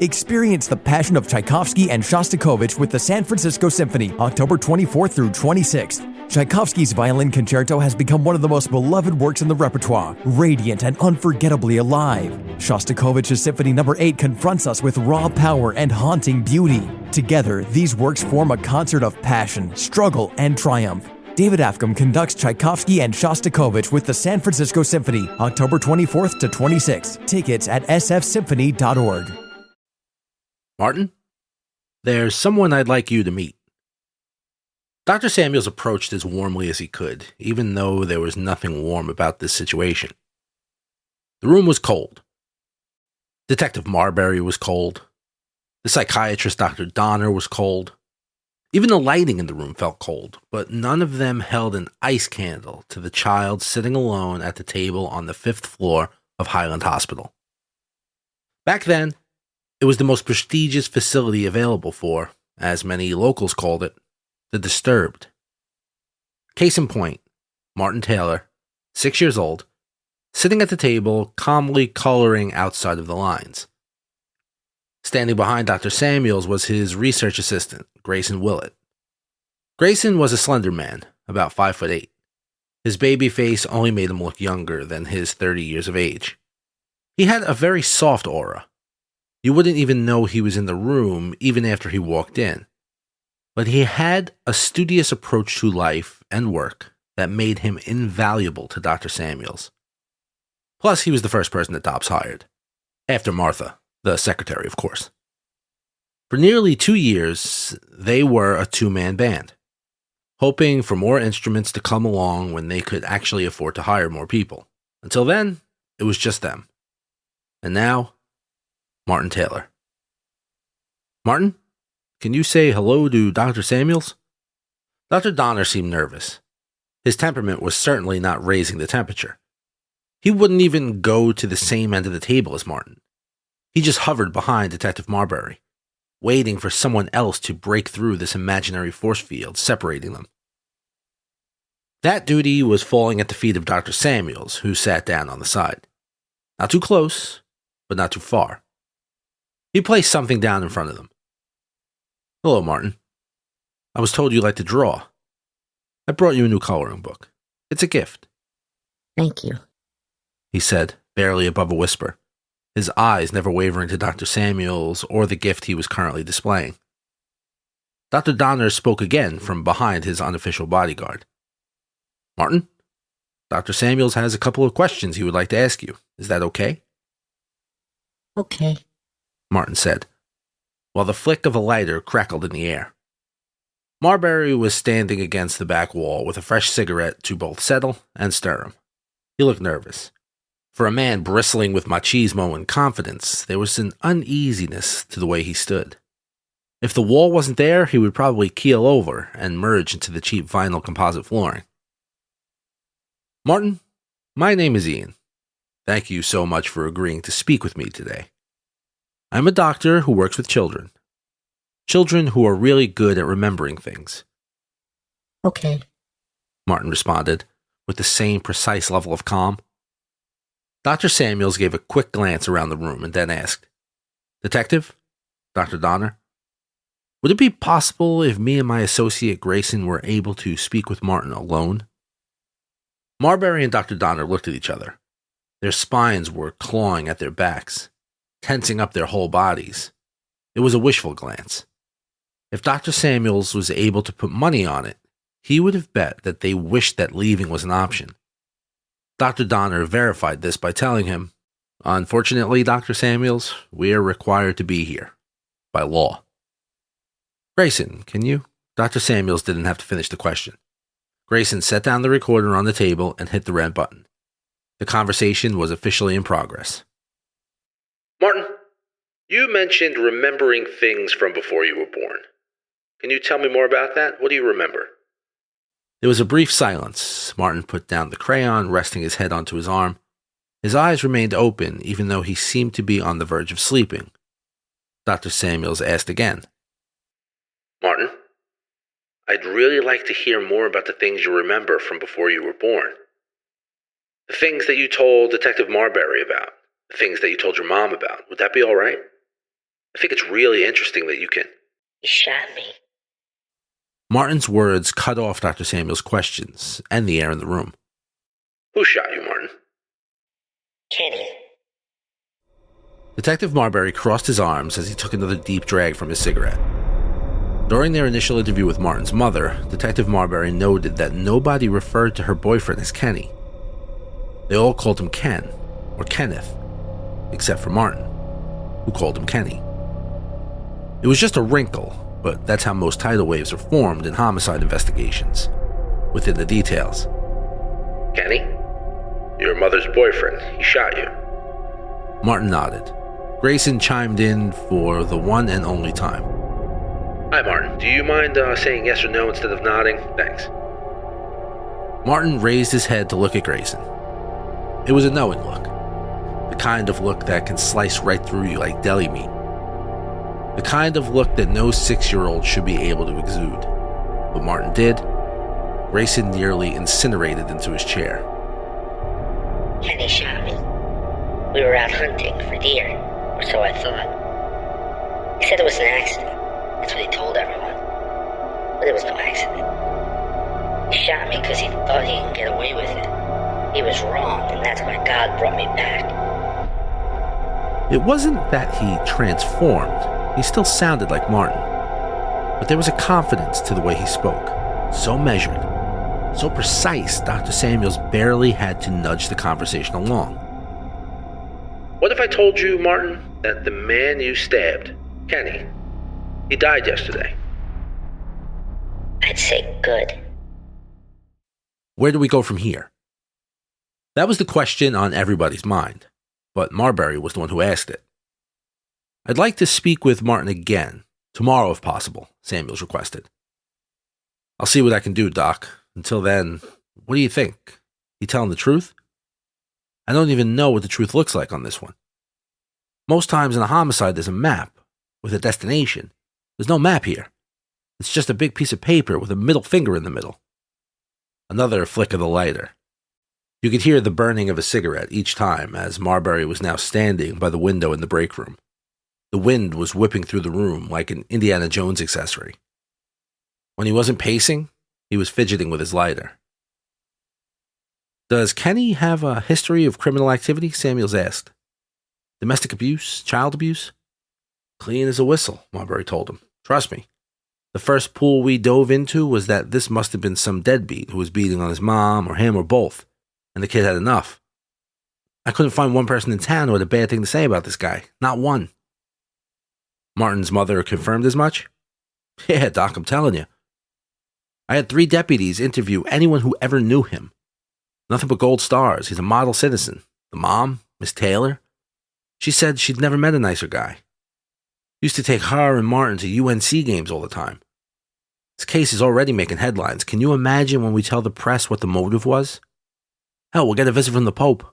Experience the passion of Tchaikovsky and Shostakovich with the San Francisco Symphony, October 24th through 26th. Tchaikovsky's Violin Concerto has become one of the most beloved works in the repertoire, radiant and unforgettably alive. Shostakovich's Symphony No. 8 confronts us with raw power and haunting beauty. Together, these works form a concert of passion, struggle, and triumph. David Afgham conducts Tchaikovsky and Shostakovich with the San Francisco Symphony, October 24th to 26th. Tickets at sfsymphony.org. Martin, there's someone I'd like you to meet. Dr. Samuels approached as warmly as he could, even though there was nothing warm about this situation. The room was cold. Detective Marbury was cold. The psychiatrist Dr. Donner was cold. Even the lighting in the room felt cold, but none of them held an ice candle to the child sitting alone at the table on the 5th floor of Highland Hospital. Back then, it was the most prestigious facility available for, as many locals called it, the disturbed. Case in point, Martin Taylor, 6 years old, sitting at the table, calmly coloring outside of the lines. Standing behind Dr. Samuels was his research assistant, Grayson Willett. Grayson was a slender man, about 5'8". His baby face only made him look younger than his 30 years of age. He had a very soft aura. You wouldn't even know he was in the room even after he walked in. But he had a studious approach to life and work that made him invaluable to Dr. Samuels. Plus, he was the first person that Dobbs hired. After Martha, the secretary, of course. For nearly 2 years, they were a two-man band, hoping for more instruments to come along when they could actually afford to hire more people. Until then, it was just them. And now, Martin Taylor. Martin, can you say hello to Dr. Samuels? Dr. Donner seemed nervous. His temperament was certainly not raising the temperature. He wouldn't even go to the same end of the table as Martin. He just hovered behind Detective Marbury, waiting for someone else to break through this imaginary force field separating them. That duty was falling at the feet of Dr. Samuels, who sat down on the side. Not too close, but not too far. He placed something down in front of them. Hello, Martin. I was told you like to draw. I brought you a new coloring book. It's a gift. Thank you, he said, barely above a whisper, his eyes never wavering to Dr. Samuels or the gift he was currently displaying. Dr. Donner spoke again from behind his unofficial bodyguard. Martin, Dr. Samuels has a couple of questions he would like to ask you. Is that okay? Okay, Martin said, while the flick of a lighter crackled in the air. Marbury was standing against the back wall with a fresh cigarette to both settle and stir him. He looked nervous. For a man bristling with machismo and confidence, there was an uneasiness to the way he stood. If the wall wasn't there, he would probably keel over and merge into the cheap vinyl composite flooring. Martin, my name is Ian. Thank you so much for agreeing to speak with me today. I'm a doctor who works with children. Children who are really good at remembering things. okay. Martin responded, with the same precise level of calm. Dr. Samuels gave a quick glance around the room and then asked, Detective? Dr. Donner? Would it be possible if me and my associate Grayson were able to speak with Martin alone? Marbury and Dr. Donner looked at each other. Their spines were clawing at their backs, tensing up their whole bodies. It was a wishful glance. If Dr. Samuels was able to put money on it, he would have bet that they wished that leaving was an option. Dr. Donner verified this by telling him, Unfortunately, Dr. Samuels, we are required to be here. By law. Grayson, can you? Dr. Samuels didn't have to finish the question. Grayson set down the recorder on the table and hit the red button. The conversation was officially in progress. Martin, you mentioned remembering things from before you were born. Can you tell me more about that? What do you remember? There was a brief silence. Martin put down the crayon, resting his head onto his arm. His eyes remained open, even though he seemed to be on the verge of sleeping. Dr. Samuels asked again. Martin, I'd really like to hear more about the things you remember from before you were born. The things that you told Detective Marbury about. The things that you told your mom about. Would that be all right? The think it's really interesting that you can. He shot me. Martin's words cut off Dr. Samuel's questions and the air in the room. Who shot you, Martin? Kenny. Detective Marbury crossed his arms as he took another deep drag from his cigarette. During their initial interview with Martin's mother, Detective Marbury noted that nobody referred to her boyfriend as Kenny. They all called him Ken, or Kenneth, except for Martin, who called him Kenny. It was just a wrinkle, but that's how most tidal waves are formed in homicide investigations, within the details. Kenny? Your mother's boyfriend. He shot you. Martin nodded. Grayson chimed in for the one and only time. Hi, Martin. Do you mind saying yes or no instead of nodding? Thanks. Martin raised his head to look at Grayson. It was a knowing look. The kind of look that can slice right through you like deli meat. The kind of look that no 6-year-old should be able to exude. But Martin did. Grayson nearly incinerated into his chair. Kenny shot me. We were out hunting for deer, or so I thought. He said it was an accident. That's what he told everyone. But it was no accident. He shot me because he thought he could get away with it. He was wrong, and that's why God brought me back. It wasn't that he transformed. He still sounded like Martin. But there was a confidence to the way he spoke. So measured, so precise, Dr. Samuels barely had to nudge the conversation along. What if I told you, Martin, that the man you stabbed, Kenny, he died yesterday? I'd say good. Where do we go from here? That was the question on everybody's mind, but Marbury was the one who asked it. I'd like to speak with Martin again, tomorrow if possible, Samuels requested. I'll see what I can do, Doc. Until then, what do you think? You telling the truth? I don't even know what the truth looks like on this one. Most times in a homicide, there's a map with a destination. There's no map here. It's just a big piece of paper with a middle finger in the middle. Another flick of the lighter. You could hear the burning of a cigarette each time as Marbury was now standing by the window in the break room. The wind was whipping through the room like an Indiana Jones accessory. When he wasn't pacing, he was fidgeting with his lighter. Does Kenny have a history of criminal activity? Samuels asked. Domestic abuse? Child abuse? Clean as a whistle, Marbury told him. Trust me. The first pool we dove into was that this must have been some deadbeat who was beating on his mom or him or both, and the kid had enough. I couldn't find one person in town who had a bad thing to say about this guy. Not one. Martin's mother confirmed as much? Yeah, Doc, I'm telling you. I had 3 deputies interview anyone who ever knew him. Nothing but gold stars. He's a model citizen. The mom, Miss Taylor, she said she'd never met a nicer guy. Used to take her and Martin to UNC games all the time. This case is already making headlines. Can you imagine when we tell the press what the motive was? Hell, we'll get a visit from the Pope.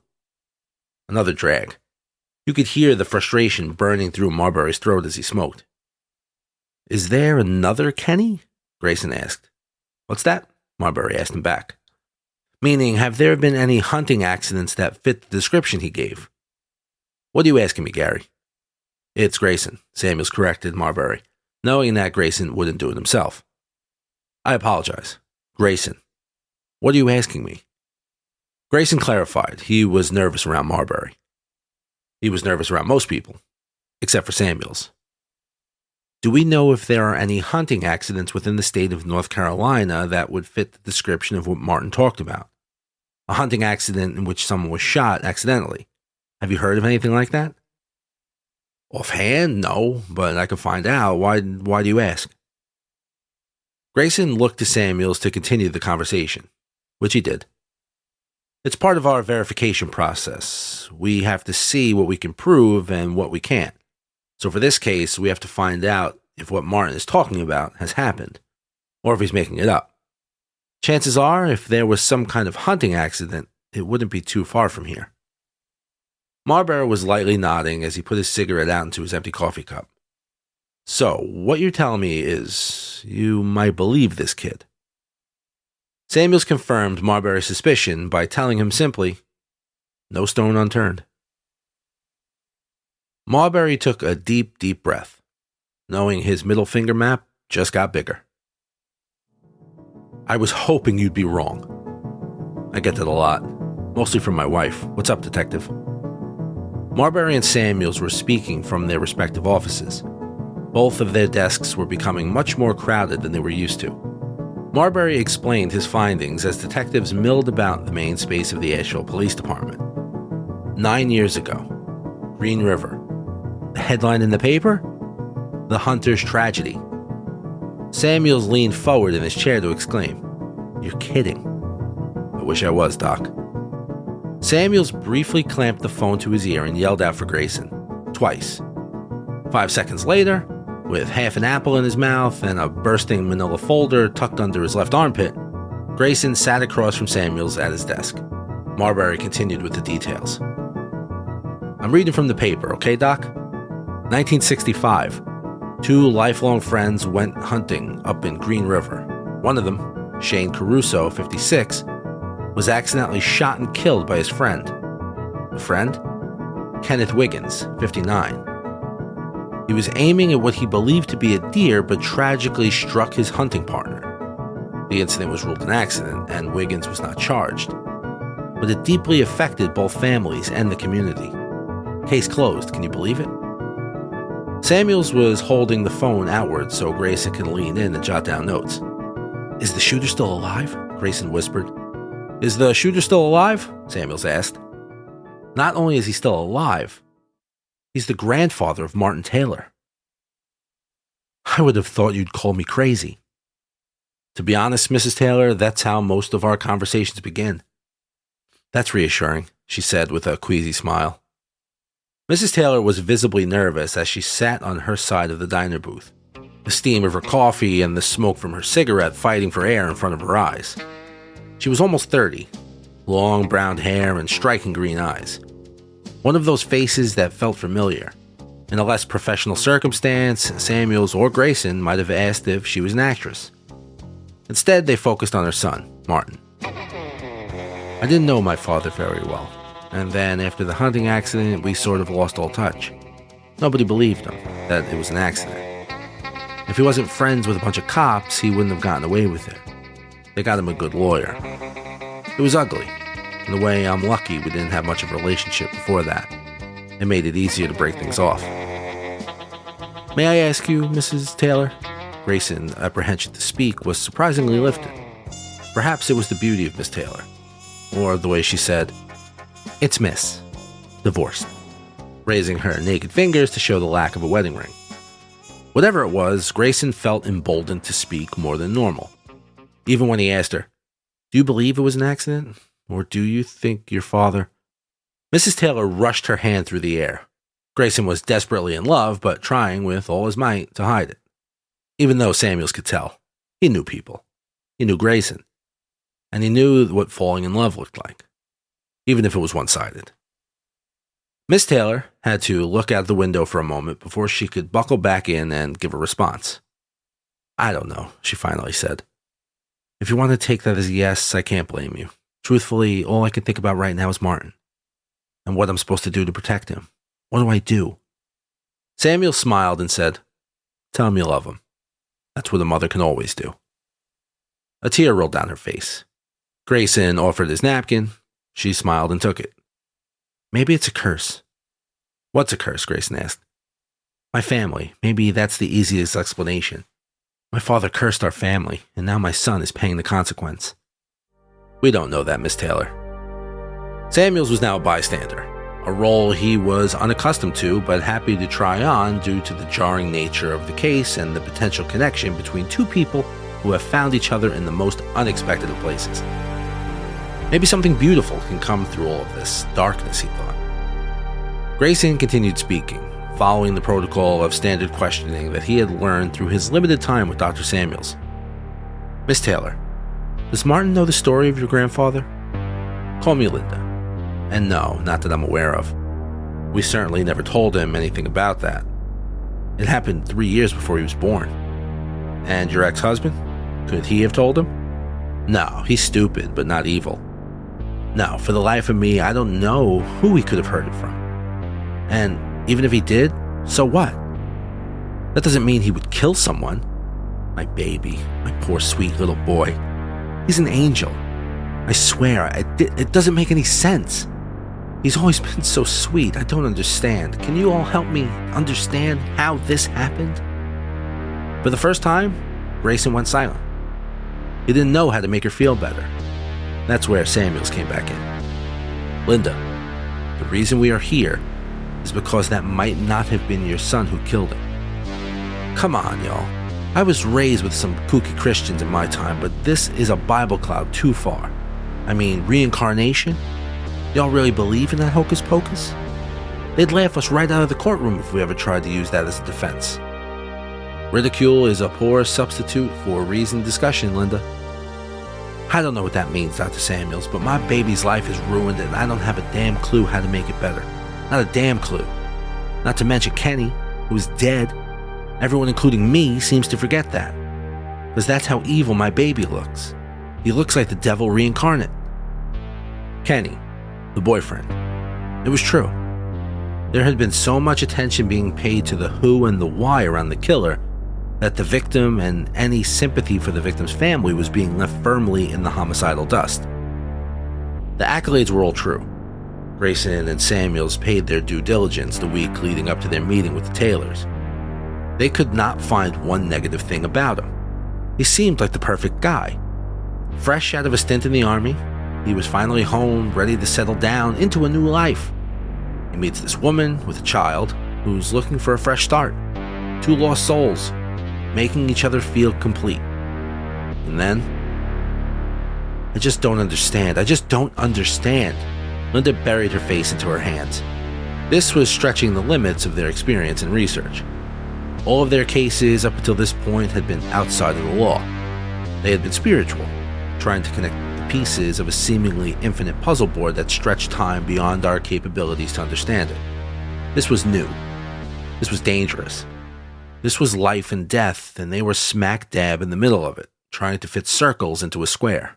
Another drag. You could hear the frustration burning through Marbury's throat as he smoked. Is there another Kenny? Grayson asked. What's that? Marbury asked him back. Meaning, have there been any hunting accidents that fit the description he gave? What are you asking me, Gary? It's Grayson, Samuels corrected Marbury, knowing that Grayson wouldn't do it himself. I apologize. Grayson. What are you asking me? Grayson clarified. He was nervous around Marbury. He was nervous around most people, except for Samuels. Do we know if there are any hunting accidents within the state of North Carolina that would fit the description of what Martin talked about? A hunting accident in which someone was shot accidentally. Have you heard of anything like that? Offhand, no, but I can find out. Why do you ask? Grayson looked to Samuels to continue the conversation, which he did. It's part of our verification process. We have to see what we can prove and what we can't. So for this case, we have to find out if what Martin is talking about has happened, or if he's making it up. Chances are, if there was some kind of hunting accident, it wouldn't be too far from here. Marbury was lightly nodding as he put his cigarette out into his empty coffee cup. So, what you're telling me is, you might believe this kid. Samuels confirmed Marbury's suspicion by telling him simply, no stone unturned. Marbury took a deep, deep breath. knowing his middle finger map just got bigger. I was hoping you'd be wrong. I get that a lot, mostly from my wife. What's up, detective? Marbury and Samuels were speaking from their respective offices. Both of their desks were becoming much more crowded than they were used to. Marbury explained his findings as detectives milled about the main space of the Asheville Police Department. 9 years ago, Green River. The headline in the paper? The Hunter's Tragedy. Samuels leaned forward in his chair to exclaim, "You're kidding." "I wish I was, Doc." Samuels briefly clamped the phone to his ear and yelled out for Grayson, twice. 5 seconds later, with half an apple in his mouth and a bursting manila folder tucked under his left armpit, Grayson sat across from Samuels at his desk. Marbury continued with the details. "I'm reading from the paper, okay, Doc? 1965. 2 lifelong friends went hunting up in Green River. One of them, Shane Caruso, 56, was accidentally shot and killed by his friend. The friend? Kenneth Wiggins, 59. He was aiming at what he believed to be a deer, but tragically struck his hunting partner. The incident was ruled an accident, and Wiggins was not charged. But it deeply affected both families and the community. Case closed, can you believe it?" Samuels was holding the phone outward so Grayson could lean in and jot down notes. "Is the shooter still alive?" Grayson whispered. "Is the shooter still alive?" Samuels asked. "Not only is he still alive, he's the grandfather of Martin Taylor." "I would have thought you'd call me crazy." "To be honest, Mrs. Taylor, that's how most of our conversations begin." "That's reassuring," she said with a queasy smile. Mrs. Taylor was visibly nervous as she sat on her side of the diner booth, the steam of her coffee and the smoke from her cigarette fighting for air in front of her eyes. She was almost 30, long brown hair and striking green eyes. One of those faces that felt familiar. In a less professional circumstance, Samuels or Grayson might have asked if she was an actress. Instead, they focused on her son, Martin. "I didn't know my father very well, and then after the hunting accident, we sort of lost all touch. Nobody believed him, that it was an accident. If he wasn't friends with a bunch of cops, he wouldn't have gotten away with it. They got him a good lawyer. It was ugly. In a way, I'm lucky we didn't have much of a relationship before that. It made it easier to break things off." "May I ask you, Mrs. Taylor?" Grayson's apprehension to speak was surprisingly lifted. Perhaps it was the beauty of Miss Taylor, or the way she said, "It's Miss. Divorced," raising her naked fingers to show the lack of a wedding ring. Whatever it was, Grayson felt emboldened to speak more than normal. Even when he asked her, "Do you believe it was an accident? Or do you think your father—" Mrs. Taylor rushed her hand through the air. Grayson was desperately in love, but trying with all his might to hide it. Even though Samuels could tell, he knew people. He knew Grayson. And he knew what falling in love looked like, even if it was one-sided. Miss Taylor had to look out the window for a moment before she could buckle back in and give a response. "I don't know," she finally said. "If you want to take that as a yes, I can't blame you. Truthfully, all I can think about right now is Martin, and what I'm supposed to do to protect him. What do I do?" Samuel smiled and said, "Tell him you love him. That's what a mother can always do." A tear rolled down her face. Grayson offered his napkin. She smiled and took it. "Maybe it's a curse." "What's a curse?" Grayson asked. "My family. Maybe that's the easiest explanation. My father cursed our family, and now my son is paying the consequence." "We don't know that, Miss Taylor." Samuels was now a bystander, a role he was unaccustomed to but happy to try on due to the jarring nature of the case and the potential connection between 2 people who have found each other in the most unexpected of places. Maybe something beautiful can come through all of this darkness, he thought. Grayson continued speaking, following the protocol of standard questioning that he had learned through his limited time with Dr. Samuels. "Miss Taylor, does Martin know the story of your grandfather?" "Call me Linda. And no, not that I'm aware of. We certainly never told him anything about that. It happened 3 years before he was born." "And your ex-husband? Could he have told him?" "No, he's stupid, but not evil. No, for the life of me, I don't know who he could have heard it from. And even if he did, so what? That doesn't mean he would kill someone. My baby, my poor sweet little boy. He's an angel. I swear, it doesn't make any sense. He's always been so sweet. I don't understand. Can you all help me understand how this happened? For the first time, Grayson went silent. He didn't know how to make her feel better. That's where Samuels came back in. Linda, the reason we are here is because that might not have been your son who killed him. Come on, y'all. I was raised with some kooky Christians in my time, but this is a Bible cloud too far. I mean, reincarnation? Y'all really believe in that hocus pocus? They'd laugh us right out of the courtroom if we ever tried to use that as a defense. Ridicule is a poor substitute for reasoned discussion, Linda. I don't know what that means, Dr. Samuels, but my baby's life is ruined and I don't have a damn clue how to make it better. Not a damn clue. Not to mention Kenny, who is dead. Everyone, including me, seems to forget that. Because that's how evil my baby looks. He looks like the devil reincarnate. Kenny, the boyfriend. It was true. There had been so much attention being paid to the who and the why around the killer that the victim and any sympathy for the victim's family was being left firmly in the homicidal dust. The accolades were all true. Grayson and Samuels paid their due diligence the week leading up to their meeting with the Taylors. They could not find one negative thing about him. He seemed like the perfect guy. Fresh out of a stint in the army, he was finally home, ready to settle down into a new life. He meets this woman with a child who's looking for a fresh start. Two lost souls, making each other feel complete. And then, I just don't understand. Linda buried her face into her hands. This was stretching the limits of their experience and research. All of their cases up until this point had been outside of the law. They had been spiritual, trying to connect the pieces of a seemingly infinite puzzle board that stretched time beyond our capabilities to understand it. This was new. This was dangerous. This was life and death, and they were smack dab in the middle of it, trying to fit circles into a square.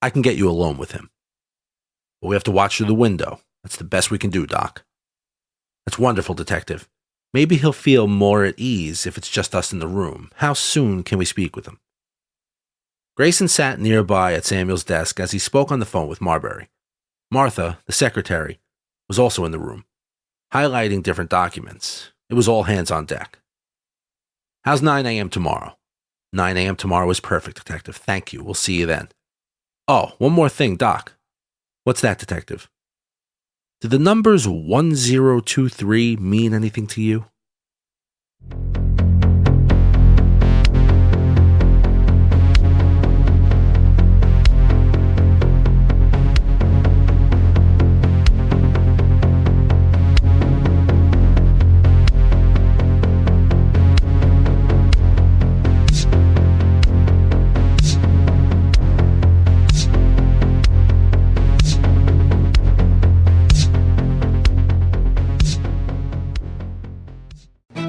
I can get you alone with him. But we have to watch through the window. That's the best we can do, Doc. That's wonderful, Detective. Maybe he'll feel more at ease if it's just us in the room. How soon can we speak with him? Grayson sat nearby at Samuel's desk as he spoke on the phone with Marbury. Martha, the secretary, was also in the room, highlighting different documents. It was all hands on deck. How's 9 a.m. tomorrow? 9 a.m. tomorrow is perfect, Detective. Thank you. We'll see you then. Oh, one more thing, Doc. What's that, Detective? Do the numbers 1023 mean anything to you?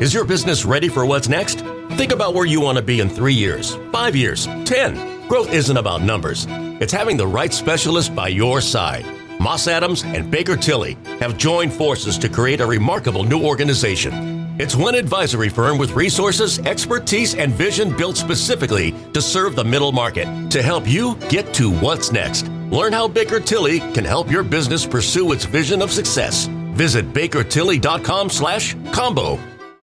Is your business ready for what's next? Think about where you want to be in 3 years, 5 years, 10. Growth isn't about numbers. It's having the right specialist by your side. Moss Adams and Baker Tilly have joined forces to create a remarkable new organization. It's one advisory firm with resources, expertise, and vision built specifically to serve the middle market to help you get to what's next. Learn how Baker Tilly can help your business pursue its vision of success. Visit bakertilly.com/combo